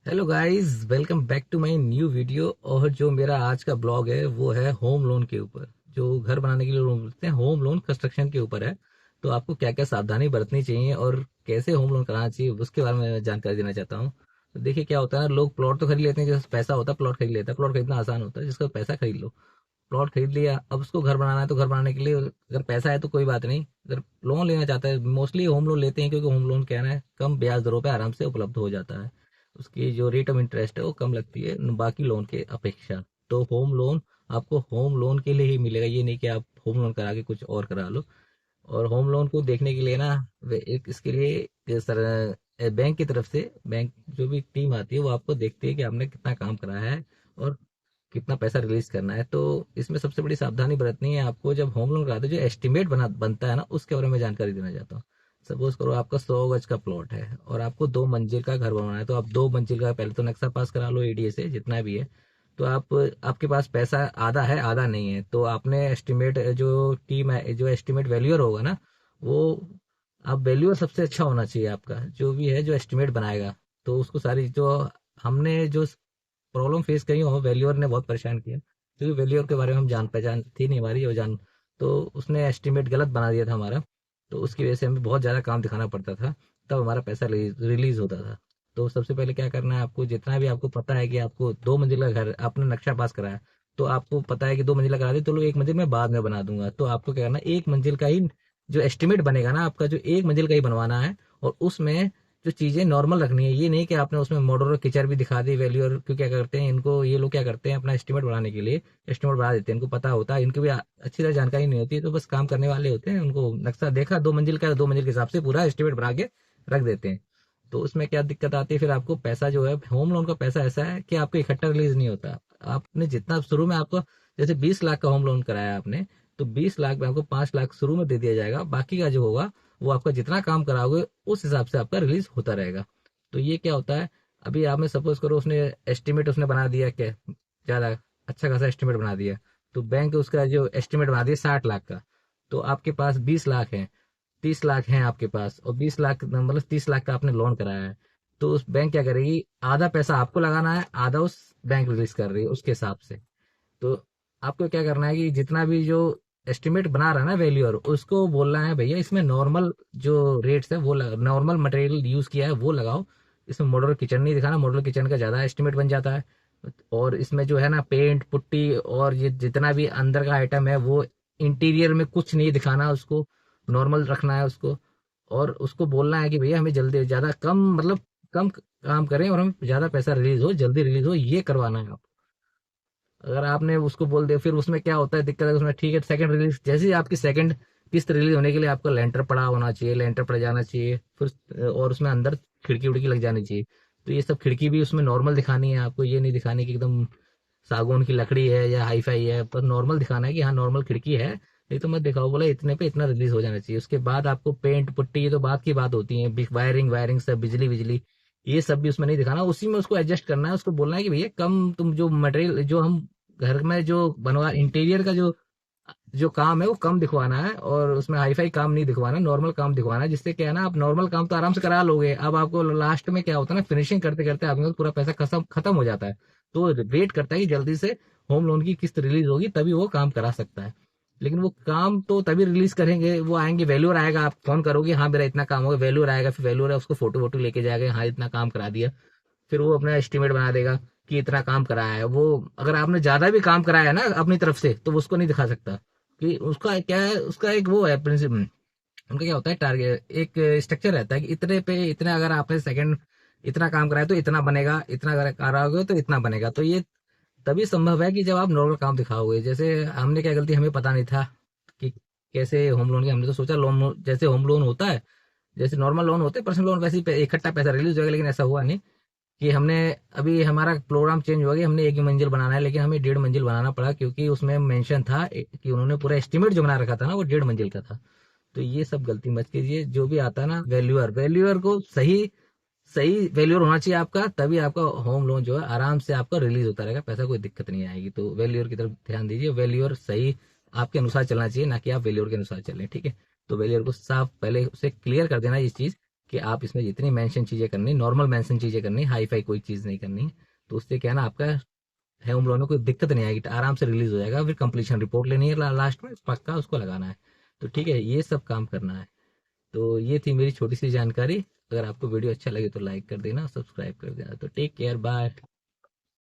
Hello guys, welcome back to my new video. और जो मेरा आज का ब्लॉग है वो है होम लोन के ऊपर। जो घर बनाने के लिए लोन मिलते हैं, होम लोन कंस्ट्रक्शन के ऊपर है। तो आपको क्या क्या सावधानी बरतनी चाहिए और कैसे होम लोन कराना चाहिए उसके बारे में मैं जानकारी देना चाहता हूँ। तो देखिए क्या होता है ना, लोग प्लॉट तो खरीद लेते हैं, जैसे पैसा होता है प्लॉट खरीद लेता है। प्लॉट खरीदना आसान होता है, जिसका पैसा खरीद लो। प्लॉट खरीद लिया, अब उसको घर बनाना है तो घर बनाने के लिए अगर पैसा है तो कोई बात नहीं। अगर लोन लेना चाहता है, मोस्टली होम लोन लेते हैं क्योंकि होम लोन क्या है, कम ब्याज दरों पे आराम से उपलब्ध हो जाता है। उसकी जो रेट ऑफ इंटरेस्ट है वो कम लगती है बाकी लोन के अपेक्षा। तो होम लोन आपको होम लोन के लिए ही मिलेगा, ये नहीं कि आप होम लोन करा के कुछ और करा लो। और होम लोन को देखने के लिए ना, एक इसके लिए सर बैंक की तरफ से बैंक जो भी टीम आती है वो आपको देखती है कि आपने कितना काम कराया है और कितना पैसा रिलीज करना है। तो इसमें सबसे बड़ी सावधानी बरतनी है आपको। जब होम लोन कराते हो, जो एस्टिमेट बनता है ना, उसके बारे में जानकारी देना चाहता हूँ। सपोज करो आपका 100 गज का प्लॉट है और आपको 2 मंजिल का घर बनवाना है, तो आप 2 मंजिल का पहले तो नक्शा पास करा लो एडीए से, जितना भी है। तो आपके पास पैसा आधा है आधा नहीं है, तो आपने एस्टिमेट जो टीम है, जो एस्टिमेट वैल्यूअर होगा ना, वो आप वैल्यूअर सबसे अच्छा होना चाहिए आपका, जो भी है जो एस्टिमेट बनाएगा। तो उसको सारी जो हमने जो प्रॉब्लम फेस करी हो, वैल्यूअर ने बहुत परेशान किया क्योंकि वैल्यूअर के बारे में हम जान पहचान थी नहीं हमारी, और जान तो उसने एस्टिमेट गलत बना दिया था हमारा। तो उसकी वजह से हमें बहुत ज़्यादा काम दिखाना पड़ता था, तब हमारा पैसा रिलीज होता था। तो सबसे पहले क्या करना है आपको, जितना भी आपको पता है कि आपको 2 मंजिल का घर आपने नक्शा पास कराया, तो आपको पता है कि 2 मंजिला करा दी, तो लोग 1 मंजिल में बाद में बना दूंगा। तो आपको क्या करना है, 1 मंजिल का ही जो एस्टिमेट बनेगा ना आपका, जो 1 मंजिल का ही बनवाना है। और उसमें जो चीजें नॉर्मल रखनी है, ये नहीं कि आपने उसमें मॉडल और किचन भी दिखा दी। वैल्यू और क्यों क्या करते हैं इनको, ये लोग क्या करते हैं अपना एस्टिमेट बढ़ाने के लिए एस्टिमेट बढ़ा देते हैं। इनको पता होता है, इनकी भी अच्छी तरह जानकारी नहीं होती है, तो बस काम करने वाले होते हैं। उनको नक्शा देखा 2 मंजिल का, 2 मंजिल के हिसाब से पूरा एस्टिमेट बना के रख देते हैं। तो उसमें क्या दिक्कत आती है, फिर आपको पैसा जो है, होम लोन का पैसा ऐसा है कि आपको इकट्ठा रिलीज नहीं होता। आपने जितना शुरू में आपको, जैसे 20 लाख का होम लोन कराया आपने, तो 20 लाख में आपको 5 लाख शुरू में दे दिया जाएगा। बाकी का जो होगा वो आपका जितना काम कराओगे उस हिसाब से आपका रिलीज होता रहेगा। तो ये क्या होता है, अभी आपने सपोज करो उसने एस्टिमेट उसने बना दिया क्या, ज्यादा अच्छा खासा एस्टिमेट बना दिया, तो बैंक उसका जो एस्टिमेट बना दिया 60 लाख का। तो आपके पास 20 लाख है, 30 लाख है आपके पास, और 20 लाख मतलब 30 लाख का आपने लोन कराया है। तो उस बैंक क्या करेगी, आधा पैसा आपको लगाना है, आधा उस बैंक रिलीज कर रही है उसके हिसाब से। तो आपको क्या करना है कि जितना भी जो एस्टिमेट बना रहा है ना वैल्यूअर, उसको बोलना है भैया इसमें नॉर्मल जो रेट्स है वो नॉर्मल मटेरियल यूज किया है वो लगाओ। इसमें मॉडुलर किचन नहीं दिखाना, मॉडुलर किचन का ज्यादा एस्टिमेट बन जाता है। और इसमें जो है ना, पेंट पुट्टी और ये जितना भी अंदर का आइटम है वो इंटीरियर में कुछ नहीं दिखाना, उसको नॉर्मल रखना है उसको। और उसको बोलना है कि भैया हमें जल्दी ज्यादा कम मतलब कम काम करें और हमें ज्यादा पैसा रिलीज हो, जल्दी रिलीज हो, ये करवाना है। अगर आपने उसको बोल दिया, फिर उसमें क्या होता है दिक्कत है उसमें, ठीक है सेकंड रिलीज, जैसे ही आपकी सेकंड किस्त रिलीज होने के लिए आपका लेंटर पड़ा होना चाहिए, लेंटर पड़ जाना चाहिए फिर, और उसमें अंदर खिड़की उड़की लग जानी चाहिए। तो ये सब खिड़की भी उसमें नॉर्मल दिखानी है आपको, ये नहीं दिखानी कि एकदम सागौन की लकड़ी है या हाई फाई है, पर नॉर्मल दिखाना है कि हाँ नॉर्मल खिड़की है। नहीं तो मत दिखाओ, बोला इतने पे इतना रिलीज हो जाना चाहिए। उसके बाद आपको पेंट पुट्टी, ये तो बात की बात होती है, वायरिंग वायरिंग सब, बिजली बिजली, ये सब भी उसमें नहीं दिखाना, उसी में उसको एडजस्ट करना है। उसको बोलना है कि भैया कम तुम जो मटेरियल जो हम घर में जो बनवा इंटीरियर का जो जो काम है वो कम दिखवाना है, और उसमें हाई फाई काम नहीं दिखवाना, नॉर्मल काम दिखवाना है। जिससे क्या है ना, आप नॉर्मल काम तो आराम से करा लोगे, अब आपको लास्ट में क्या होता है ना, फिनिशिंग करते करते आपके पास पूरा पैसा खत्म खत्म हो जाता है। तो वेट करता है कि जल्दी से होम लोन की किस्त रिलीज होगी तभी वो काम करा सकता है। लेकिन वो काम तो तभी रिलीज करेंगे, वो आएंगे, वैल्यूअर आएगा, आप फोन करोगे हाँ मेरा इतना काम होगा, वैल्यूअर आएगा, फिर वैल्यूअर उसको फोटो वोटो लेके जाएगा, हाँ इतना काम करा दिया। फिर वो अपना एस्टिमेट बना देगा कि इतना काम कराया है वो। अगर आपने ज्यादा भी काम कराया है ना अपनी तरफ से, तो वो उसको नहीं दिखा सकता कि उसका क्या है, उसका एक वो है प्रिंसिपल। उनका क्या होता है, टारगेट एक स्ट्रक्चर रहता है कि इतने पे इतने, अगर आपने सेकंड इतना काम कराया तो इतना बनेगा, इतना अगर कराओगे तो इतना बनेगा। तो ये तभी संभव है कि जब आप नॉर्मल काम दिखाओगे। जैसे हमने क्या गलती, हमें पता नहीं था कि कैसे होम लोन की, हमने तो सोचा लोन जैसे होम लोन होता है, जैसे नॉर्मल लोन होते हैं पर्सनल लोन, वैसे ही इकट्ठा पैसा रिलीज होगा, लेकिन ऐसा हुआ नहीं। कि हमने अभी हमारा प्रोग्राम चेंज हो गया, हमने एक ही मंजिल बनाना है, लेकिन हमें 1.5 मंजिल बनाना पड़ा क्योंकि उसमें मेंशन था कि उन्होंने पूरा एस्टिमेट जो बना रखा था ना वो 1.5 मंजिल का था। तो ये सब गलती मत कीजिए। जो भी आता है ना, वैल्यूअर वैल्यूअर को सही सही वैल्यूअर होना चाहिए आपका, तभी आपका होम लोन जो है आराम से आपका रिलीज होता रहेगा, पैसा कोई दिक्कत नहीं आएगी। तो वैल्यूअर की तरफ ध्यान दीजिए, वैल्यूअर सही आपके अनुसार चलना चाहिए, ना कि आप वैल्यूअर के अनुसार चलें, ठीक है। तो वैल्यूअर को साफ पहले उसे क्लियर कर देना इस चीज कि आप इसमें जितनी मेंशन चीज़ें करनी, नॉर्मल मेंशन चीज़ें करनी, हाई फाई कोई चीज़ नहीं करनी। तो उससे क्या है ना, आपका होम लोन में कोई दिक्कत नहीं आएगी, आराम से रिलीज हो जाएगा। फिर कंप्लीशन रिपोर्ट लेनी है लास्ट में, पक्का उसको लगाना है। तो ठीक है, ये सब काम करना है। तो ये थी मेरी छोटी सी जानकारी। अगर आपको वीडियो अच्छा लगे तो लाइक कर देना, सब्सक्राइब कर देना। तो टेक केयर, बाय।